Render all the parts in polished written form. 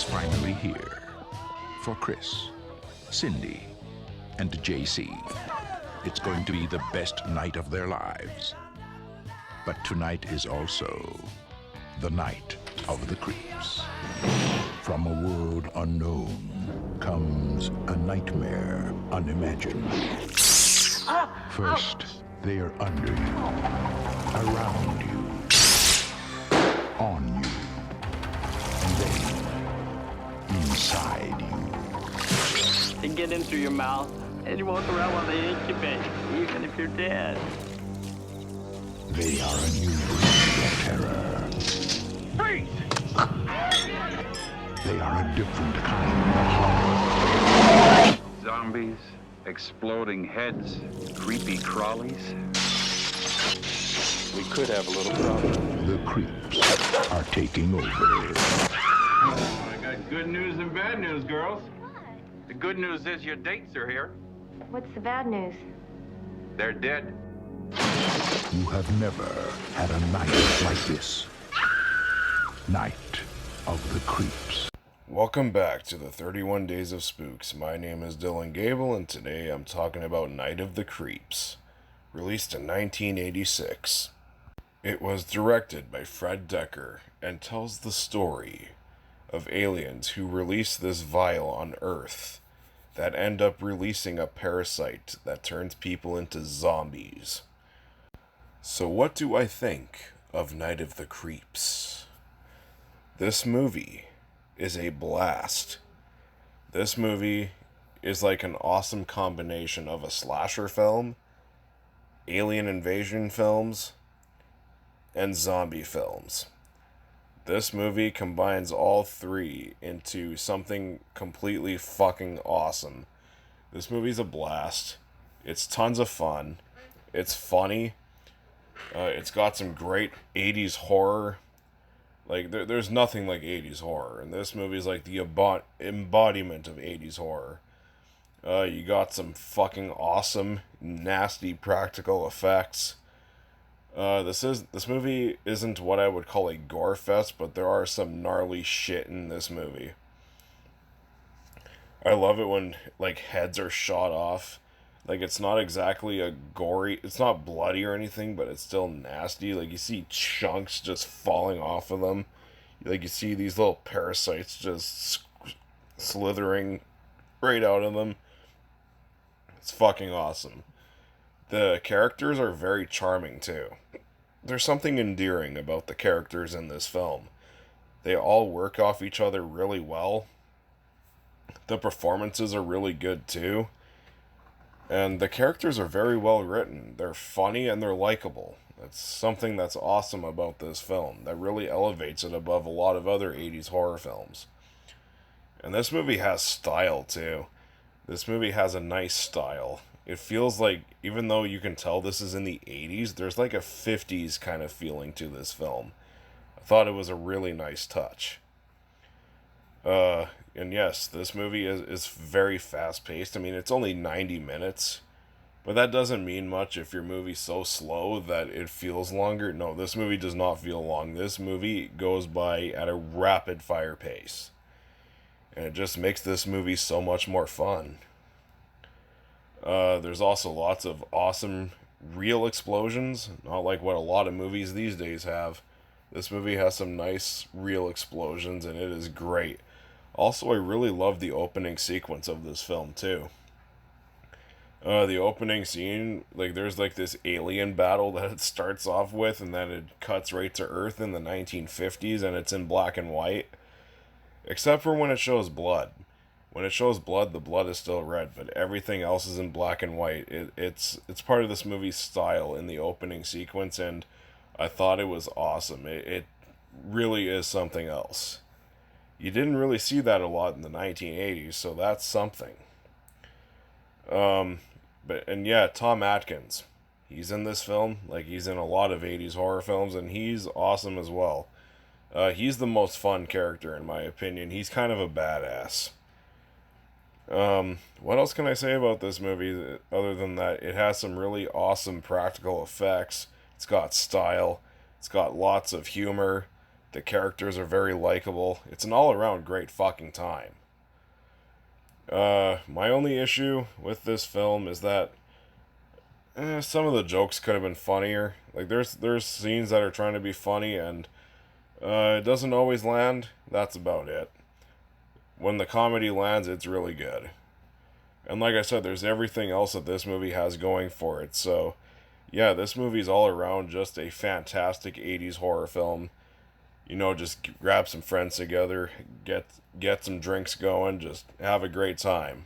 is finally here for Chris, Cindy, and JC. It's going to be the best night of their lives. But tonight is also the night of the creeps. From a world unknown comes a nightmare unimagined. First, they are under you, around you, on you, and then inside you. They get in through your mouth, and you walk around while they incubate, even if you're dead. They are a new breed of terror. Freeze! They are a different kind of horror. Zombies, exploding heads, creepy crawlies. We could have a little problem. The creeps are taking over. I got good news and bad news, girls. The good news is your dates are here. What's the bad news? They're dead. You have never had a night like this. Night of the Creeps. Welcome back to the 31 Days of Spooks. My name is Dylan Goebel, and today I'm talking about Night of the Creeps, released in 1986. It was directed by Fred Decker and tells the story of aliens who release this vial on Earth that end up releasing a parasite that turns people into zombies. So what do I think of Night of the Creeps? This movie is a blast. This movie is like an awesome combination of a slasher film, alien invasion films, and zombie films. This movie combines all three into something completely fucking awesome. This movie's a blast. It's tons of fun. It's funny. It's got some great 80s horror. Like, there's nothing like 80s horror. And this movie's like the embodiment of 80s horror. You got some fucking awesome, nasty practical effects. This movie isn't what I would call a gore fest, but there are some gnarly shit in this movie. I love it when, like, heads are shot off. Like, it's not exactly a gory, it's not bloody or anything, but it's still nasty. Like, you see chunks just falling off of them. Like, you see these little parasites just slithering right out of them. It's fucking awesome. The characters are very charming, too. There's something endearing about the characters in this film. They all work off each other really well. The performances are really good, too. And the characters are very well written. They're funny and they're likable. That's something that's awesome about this film. That really elevates it above a lot of other 80s horror films. And this movie has style, too. This movie has a nice style. It feels like, even though you can tell this is in the 80s, there's like a 50s kind of feeling to this film. I thought it was a really nice touch. And yes, this movie is very fast-paced. I mean, it's only 90 minutes. But that doesn't mean much if your movie's so slow that it feels longer. No, this movie does not feel long. This movie goes by at a rapid-fire pace. And it just makes this movie so much more fun. There's also lots of awesome real explosions, not like what a lot of movies these days have. This movie has some nice real explosions, and it is great. Also, I really love the opening sequence of this film, too. The opening scene, like, there's like this alien battle that it starts off with, and then it cuts right to Earth in the 1950s, and it's in black and white. Except for when it shows blood. When it shows blood, the blood is still red, but everything else is in black and white. It's part of this movie's style in the opening sequence, and I thought it was awesome. It really is something else. You didn't really see that a lot in the 1980s, so that's something. And yeah, Tom Atkins. He's in this film, like he's in a lot of 80s horror films, and he's awesome as well. He's the most fun character, in my opinion. He's kind of a badass. What else can I say about this movie other than that it has some really awesome practical effects. It's got style. It's got lots of humor. The characters are very likable. It's an all-around great fucking time. My only issue with this film is that some of the jokes could have been funnier. Like, there's scenes that are trying to be funny, and it doesn't always land. That's about it. When the comedy lands, it's really good. And like I said, there's everything else that this movie has going for it. So, yeah, this movie's all around just a fantastic 80s horror film. You know, just grab some friends together, get some drinks going, just have a great time.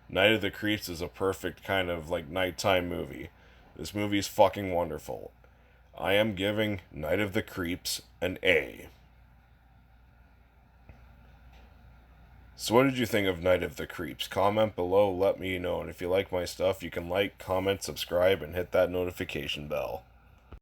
Night of the Creeps is a perfect kind of like nighttime movie. This movie's fucking wonderful. I am giving Night of the Creeps an A. So what did you think of Night of the Creeps? Comment below, let me know. And if you like my stuff, you can like, comment, subscribe, and hit that notification bell.